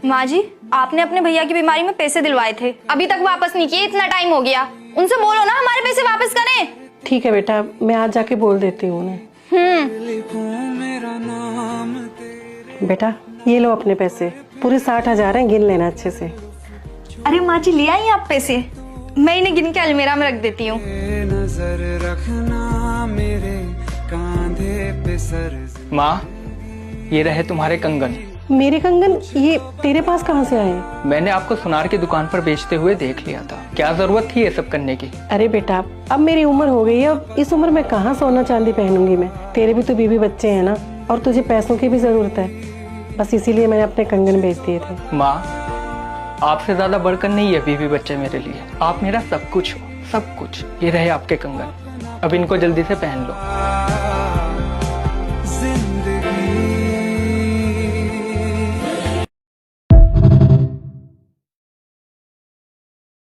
माँ जी, आपने अपने भैया की बीमारी में पैसे दिलवाए थे, अभी तक वापस नहीं किए। इतना टाइम हो गया, उनसे बोलो ना हमारे पैसे वापस करें। ठीक है बेटा, मैं आज जाके बोल देती हूँ उन्हें। बेटा ये लो अपने पैसे, पूरे 60,000 हैं, गिन लेना अच्छे से। अरे माँ जी, ले आई आप पैसे? मैं इन्हें गिन के अलमीरा में रख देती हूँ। माँ, ये रहे तुम्हारे कंगन। मेरे कंगन? ये तेरे पास कहाँ से आए? मैंने आपको सुनार की दुकान पर बेचते हुए देख लिया था। क्या जरूरत थी ये सब करने की? अरे बेटा, अब मेरी उम्र हो गई है, अब इस उम्र में कहाँ सोना चांदी पहनूंगी मैं। तेरे भी तो बीवी बच्चे हैं ना, और तुझे पैसों की भी जरूरत है, बस इसीलिए मैंने अपने कंगन बेच दिए थे। माँ, आपसे ज्यादा बढ़कर नहीं है बीवी बच्चे मेरे लिए। आप मेरा सब कुछ हो, सब कुछ। ये रहे आपके कंगन, अब इनको जल्दी से पहन लो।